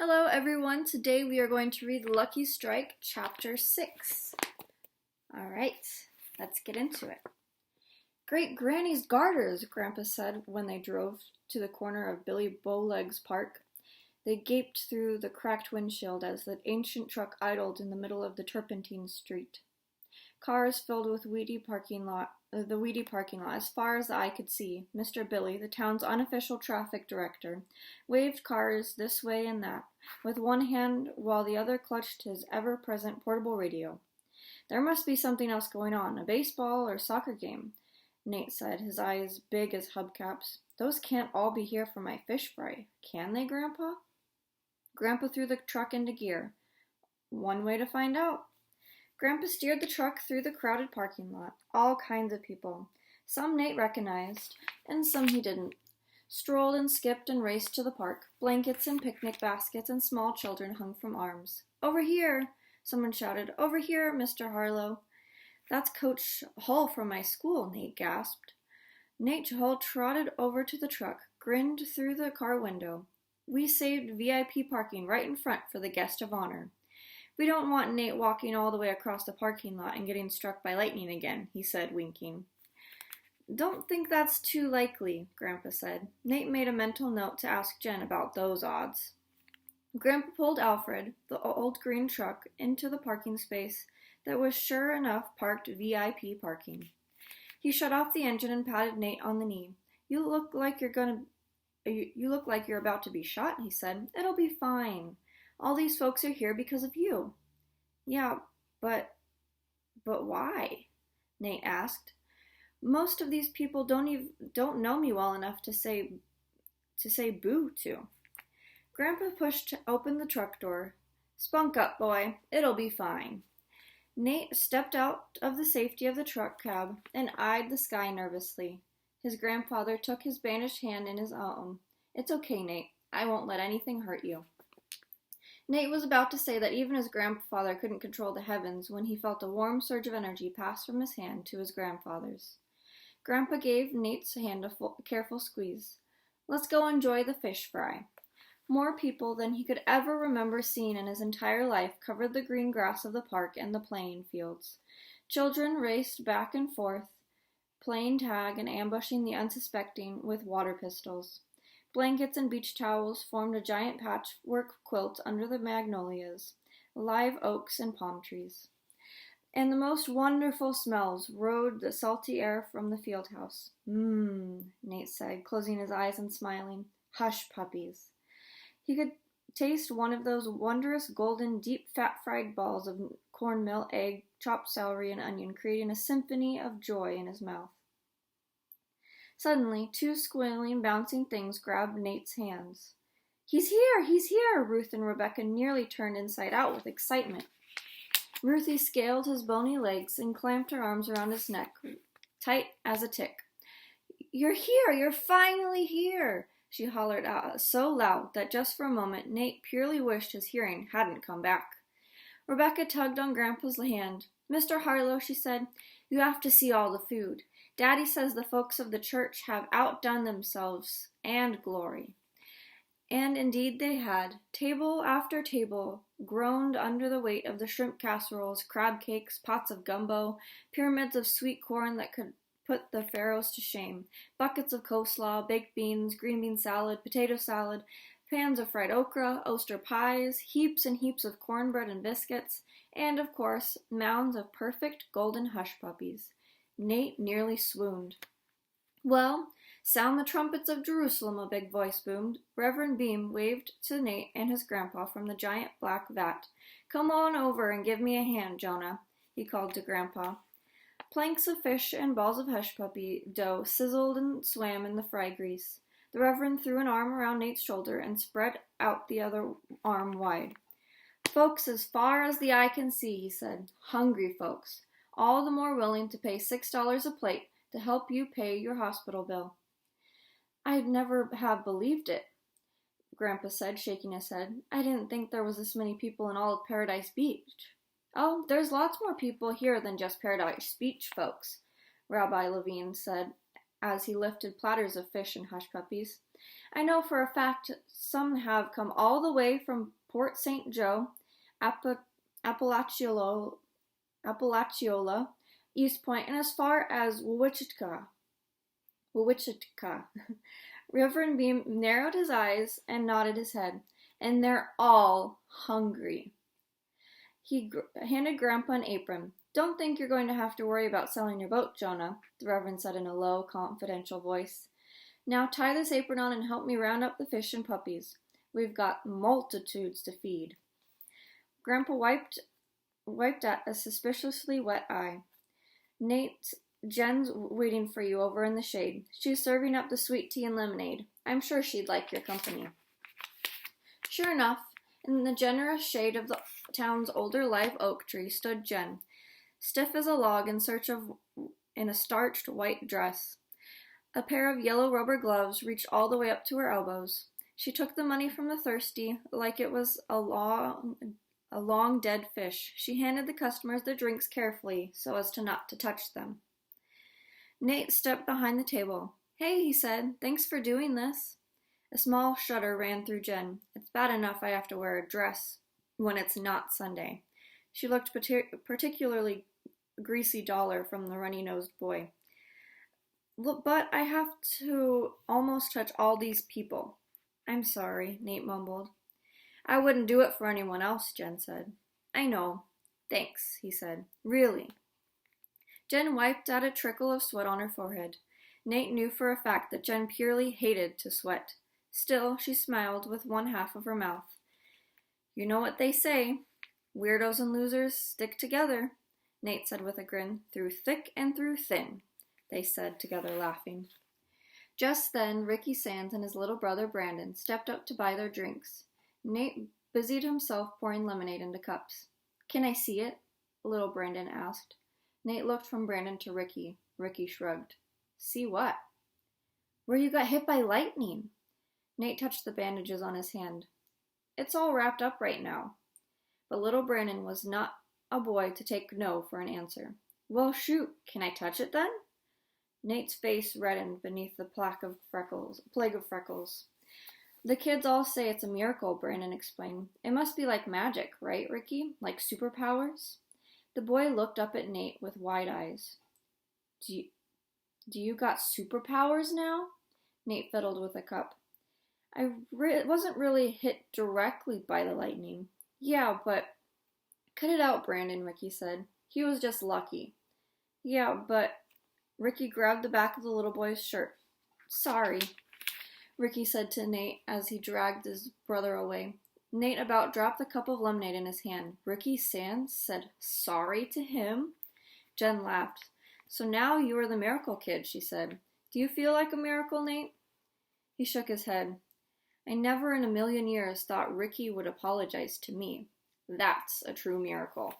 Hello everyone, today we are going to read Lucky Strike Chapter 6. Alright, let's get into it. Great Granny's garters, Grandpa said when they drove to the corner of Billy Bowleg's park. They gaped through the cracked windshield as the ancient truck idled in the middle of the turpentine street. Cars filled with the weedy parking lot as far as the eye could see. Mr. Billy, the town's unofficial traffic director, waved cars this way and that, with one hand while the other clutched his ever-present portable radio. There must be something else going on, a baseball or soccer game, Nate said, his eyes big as hubcaps. Those can't all be here for my fish fry, can they, Grandpa? Grandpa threw the truck into gear. One way to find out. Grandpa steered the truck through the crowded parking lot. All kinds of people. Some Nate recognized, and some he didn't. Strolled and skipped and raced to the park. Blankets and picnic baskets and small children hung from arms. "Over here!" someone shouted. "Over here, Mr. Harlow." "That's Coach Hull from my school," Nate gasped. Nate Hull trotted over to the truck, grinned through the car window. "We saved VIP parking right in front for the guest of honor. We don't want Nate walking all the way across the parking lot and getting struck by lightning again," he said, winking. "Don't think that's too likely," Grandpa said. Nate made a mental note to ask Jen about those odds. Grandpa pulled Alfred, the old green truck, into the parking space that was sure enough parked VIP parking. He shut off the engine and patted Nate on the knee. You look like you're about to be shot," he said. "It'll be fine. All these folks are here because of you." "Yeah, but why?" Nate asked. "Most of these people don't know me well enough to say boo to." Grandpa pushed open the truck door. "Spunk up, boy. It'll be fine." Nate stepped out of the safety of the truck cab and eyed the sky nervously. His grandfather took his bandaged hand in his own. "It's okay, Nate. I won't let anything hurt you." Nate was about to say that even his grandfather couldn't control the heavens when he felt a warm surge of energy pass from his hand to his grandfather's. Grandpa gave Nate's hand a careful squeeze. "Let's go enjoy the fish fry." More people than he could ever remember seeing in his entire life covered the green grass of the park and the playing fields. Children raced back and forth, playing tag and ambushing the unsuspecting with water pistols. Blankets and beach towels formed a giant patchwork quilt under the magnolias, live oaks, and palm trees. And the most wonderful smells rode the salty air from the field house. Nate said, closing his eyes and smiling. "Hush, puppies." He could taste one of those wondrous golden, deep fat-fried balls of cornmeal, egg, chopped celery, and onion, creating a symphony of joy in his mouth. Suddenly, two squealing, bouncing things grabbed Nate's hands. "He's here! He's here!" Ruth and Rebecca nearly turned inside out with excitement. Ruthie scaled his bony legs and clamped her arms around his neck, tight as a tick. "You're here! You're finally here!" she hollered out so loud that just for a moment Nate purely wished his hearing hadn't come back. Rebecca tugged on Grandpa's hand. "Mr. Harlow," she said, "you have to see all the food. Daddy says the folks of the church have outdone themselves and glory." And indeed they had. Table after table groaned under the weight of the shrimp casseroles, crab cakes, pots of gumbo, pyramids of sweet corn that could put the pharaohs to shame, buckets of coleslaw, baked beans, green bean salad, potato salad, pans of fried okra, oyster pies, heaps and heaps of cornbread and biscuits, and, of course, mounds of perfect golden hush puppies. Nate nearly swooned. "Well, sound the trumpets of Jerusalem," a big voice boomed. Reverend Beam waved to Nate and his grandpa from the giant black vat. "Come on over and give me a hand, Jonah," he called to Grandpa. Planks of fish and balls of hush puppy dough sizzled and swam in the fry grease. The Reverend threw an arm around Nate's shoulder and spread out the other arm wide. "Folks as far as the eye can see," he said. "Hungry folks. All the more willing to pay $6 a plate to help you pay your hospital bill." "I'd never have believed it," Grandpa said, shaking his head. "I didn't think there was this many people in all of Paradise Beach." "Oh, there's lots more people here than just Paradise Beach folks," Rabbi Levine said, as he lifted platters of fish and hush puppies. I know for a fact some have come all the way from Port St. Joe, Apalachiola, East Point, and as far as Wichita. Reverend Beam narrowed his eyes and nodded his head. And they're all hungry. He handed Grandpa an apron. Don't think you're going to have to worry about selling your boat, Jonah, the Reverend said in a low, confidential voice. Now tie this apron on and help me round up the fish and puppies. We've got multitudes to feed. Grandpa wiped at a suspiciously wet eye. Nate, Jen's waiting for you over in the shade. She's serving up the sweet tea and lemonade. I'm sure she'd like your company. Sure enough, in the generous shade of the town's older live oak tree stood Jen, stiff as a log in a starched white dress. A pair of yellow rubber gloves reached all the way up to her elbows. She took the money from the thirsty like it was a long dead fish. She handed the customers their drinks carefully so as not to touch them. Nate stepped behind the table. Hey, he said, thanks for doing this. A small shudder ran through Jen. It's bad enough I have to wear a dress when it's not Sunday. She looked particularly greasy dollar from the runny-nosed boy. But I have to almost touch all these people. I'm sorry, Nate mumbled. I wouldn't do it for anyone else, Jen said. I know. Thanks, he said. Really. Jen wiped out a trickle of sweat on her forehead. Nate knew for a fact that Jen purely hated to sweat. Still, she smiled with one half of her mouth. You know what they say. Weirdos and losers stick together, Nate said with a grin. Through thick and through thin, they said together, laughing. Just then, Ricky Sands and his little brother Brandon stepped up to buy their drinks. Nate busied himself pouring lemonade into cups. Can I see it? Little Brandon asked. Nate looked from Brandon to Ricky. Ricky shrugged. See what? Where you got hit by lightning. Nate touched the bandages on his hand. It's all wrapped up right now. But little Brandon was not a boy to take no for an answer. Well, shoot, can I touch it then? Nate's face reddened beneath the plague of freckles. The kids all say it's a miracle, Brandon explained. It must be like magic, right, Ricky? Like superpowers? The boy looked up at Nate with wide eyes. Do you got superpowers now? Nate fiddled with a cup. I wasn't really hit directly by the lightning. Yeah, but... Cut it out, Brandon, Ricky said. He was just lucky. Yeah, but... Ricky grabbed the back of the little boy's shirt. Sorry, Ricky said to Nate as he dragged his brother away. Nate about dropped the cup of lemonade in his hand. Ricky Sands said sorry to him? Jen laughed. So now you are the miracle kid, she said. Do you feel like a miracle, Nate? He shook his head. I never in a million years thought Ricky would apologize to me. That's a true miracle.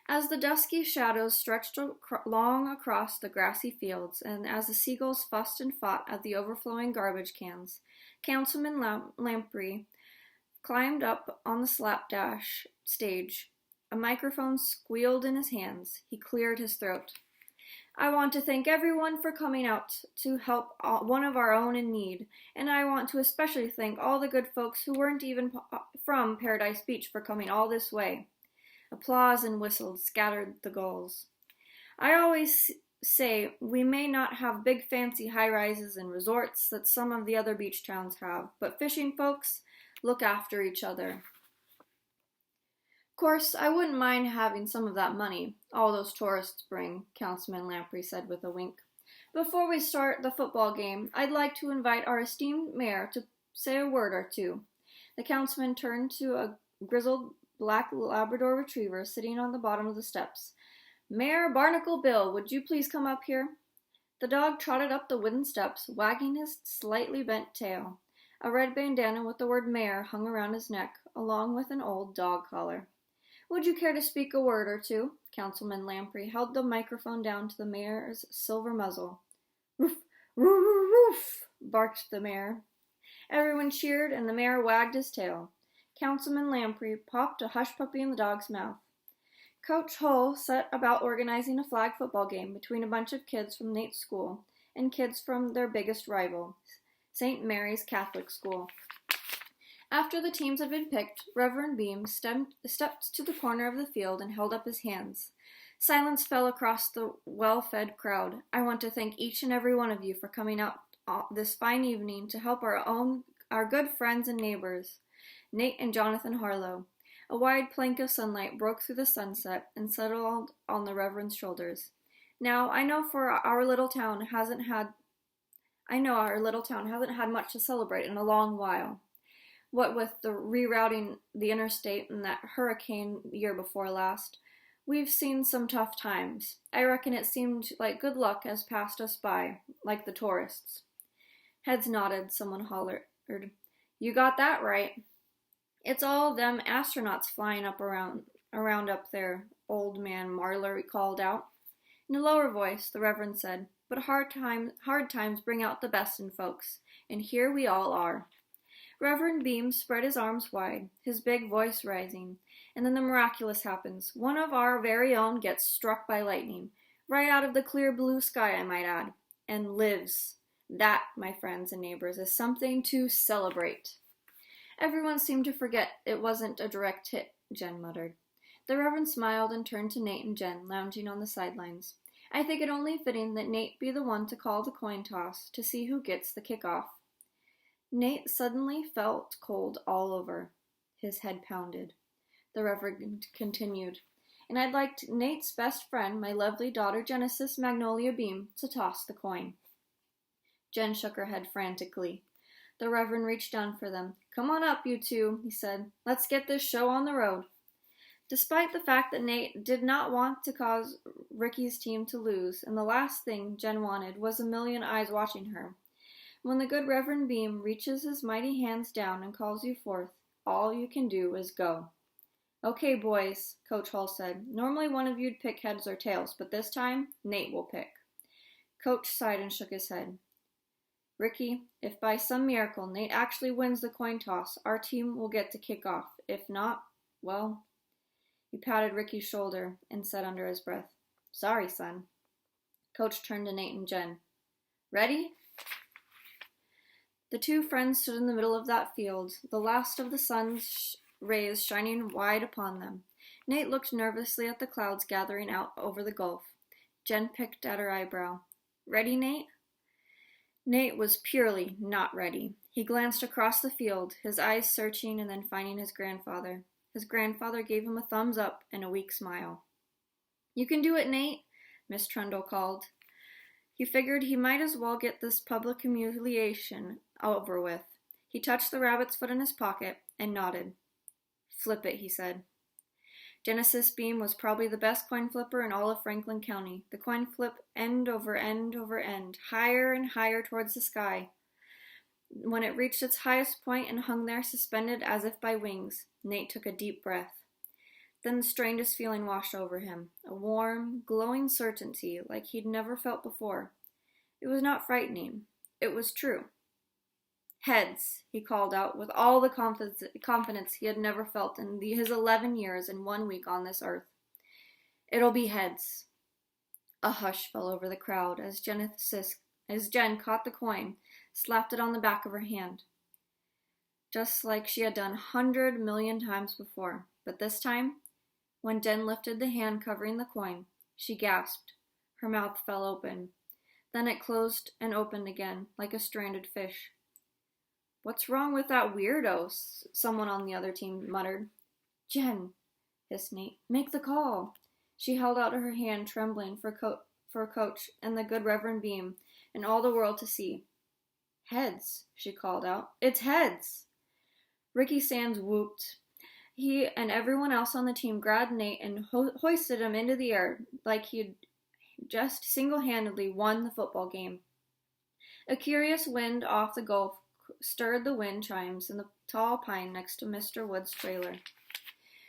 As the dusky shadows stretched long across the grassy fields, and as the seagulls fussed and fought at the overflowing garbage cans, Councilman Lamprey climbed up on the slapdash stage. A microphone squealed in his hands. He cleared his throat. I want to thank everyone for coming out to help one of our own in need, and I want to especially thank all the good folks who weren't even from Paradise Beach for coming all this way. Applause and whistles scattered the gulls. I always say we may not have big fancy high-rises and resorts that some of the other beach towns have, but fishing folks look after each other. Of course, I wouldn't mind having some of that money all those tourists bring, Councilman Lamprey said with a wink. Before we start the football game, I'd like to invite our esteemed mayor to say a word or two. The councilman turned to a grizzled black Labrador retriever sitting on the bottom of the steps. Mayor Barnacle Bill, would you please come up here? The dog trotted up the wooden steps, wagging his slightly bent tail. A red bandana with the word mayor hung around his neck, along with an old dog collar. Would you care to speak a word or two? Councilman Lamprey held the microphone down to the mayor's silver muzzle. Roof, roof, roof, barked the mayor. Everyone cheered, and the mayor wagged his tail. Councilman Lamprey popped a hush puppy in the dog's mouth. Coach Hull set about organizing a flag football game between a bunch of kids from Nate's school and kids from their biggest rival, St. Mary's Catholic School. After the teams had been picked, Reverend Beam stepped to the corner of the field and held up his hands. Silence fell across the well-fed crowd. I want to thank each and every one of you for coming out this fine evening to help our good friends and neighbors, Nate and Jonathan Harlow. A wide plank of sunlight broke through the sunset and settled on the Reverend's shoulders. Now, I know our little town hasn't had much to celebrate in a long while. What with the rerouting the interstate and that hurricane year before last, we've seen some tough times. I reckon it seemed like good luck has passed us by, like the tourists. Heads nodded, someone hollered. You got that right. It's all them astronauts flying around up there, old man Marler called out. In a lower voice, the Reverend said, but hard times bring out the best in folks, and here we all are. Reverend Beam spread his arms wide, his big voice rising, and then the miraculous happens. One of our very own gets struck by lightning, right out of the clear blue sky, I might add, and lives. That, my friends and neighbors, is something to celebrate. Everyone seemed to forget it wasn't a direct hit, Jen muttered. The Reverend smiled and turned to Nate and Jen, lounging on the sidelines. I think it only fitting that Nate be the one to call the coin toss to see who gets the kickoff. Nate suddenly felt cold all over. His head pounded. The Reverend continued, and I'd like Nate's best friend, my lovely daughter Genesis Magnolia Beam, to toss the coin. Jen shook her head frantically. The Reverend reached down for them. Come on up, you two, he said. Let's get this show on the road. Despite the fact that Nate did not want to cause Ricky's team to lose, and the last thing Jen wanted was a million eyes watching her, when the good Reverend Beam reaches his mighty hands down and calls you forth, all you can do is go. Okay, boys, Coach Hall said. Normally one of you'd pick heads or tails, but this time, Nate will pick. Coach sighed and shook his head. Ricky, if by some miracle Nate actually wins the coin toss, our team will get to kick off. If not, well... He patted Ricky's shoulder and said under his breath, Sorry, son. Coach turned to Nate and Jen. Ready? The two friends stood in the middle of that field, the last of the sun's rays shining wide upon them. Nate looked nervously at the clouds gathering out over the gulf. Jen picked at her eyebrow. Ready, Nate? Nate was purely not ready. He glanced across the field, his eyes searching and then finding his grandfather. His grandfather gave him a thumbs up and a weak smile. You can do it, Nate, Miss Trundle called. He figured he might as well get this public humiliation over with. He touched the rabbit's foot in his pocket and nodded. Flip it, he said. Genesis Beam was probably the best coin flipper in all of Franklin County. The coin flipped end over end over end, higher and higher towards the sky. When it reached its highest point and hung there suspended as if by wings, Nate took a deep breath. Then the strangest feeling washed over him, a warm, glowing certainty like he'd never felt before. It was not frightening. It was true. Heads, he called out with all the confidence he had never felt in his 11 years and 1 week on this earth. It'll be heads. A hush fell over the crowd as Jen caught the coin, slapped it on the back of her hand, just like she had done 100 million times before. But this time, when Jen lifted the hand covering the coin, she gasped. Her mouth fell open. Then it closed and opened again, like a stranded fish. What's wrong with that weirdo? Someone on the other team muttered. Jen, hissed Nate, make the call. She held out her hand, trembling for Coach and the good Reverend Beam and all the world to see. Heads, she called out. It's heads! Ricky Sands whooped. He and everyone else on the team grabbed Nate and hoisted him into the air like he'd just single-handedly won the football game. A curious wind off the gulf stirred the wind chimes in the tall pine next to Mr. Wood's trailer.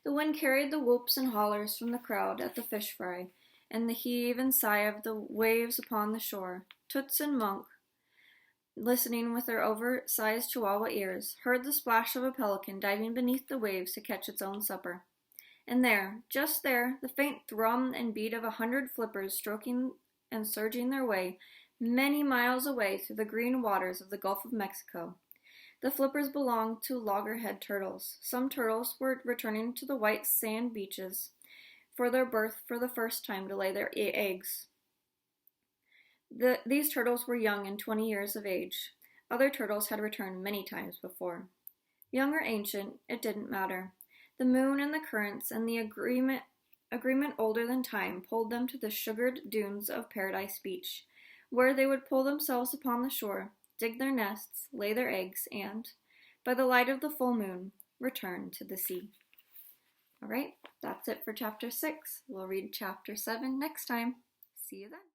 The wind carried the whoops and hollers from the crowd at the fish fry, and the heave and sigh of the waves upon the shore. Toots and Monk, listening with their oversized Chihuahua ears, heard the splash of a pelican diving beneath the waves to catch its own supper. And there, just there, the faint thrum and beat of 100 flippers stroking and surging their way many miles away through the green waters of the Gulf of Mexico. The flippers belonged to loggerhead turtles. Some turtles were returning to the white sand beaches for their birth for the first time to lay their eggs. These turtles were young and 20 years of age. Other turtles had returned many times before. Young or ancient, it didn't matter. The moon and the currents and the agreement older than time pulled them to the sugared dunes of Paradise Beach, where they would pull themselves upon the shore, dig their nests, lay their eggs, and, by the light of the full moon, return to the sea. All right, that's it for Chapter 6. We'll read Chapter 7 next time. See you then.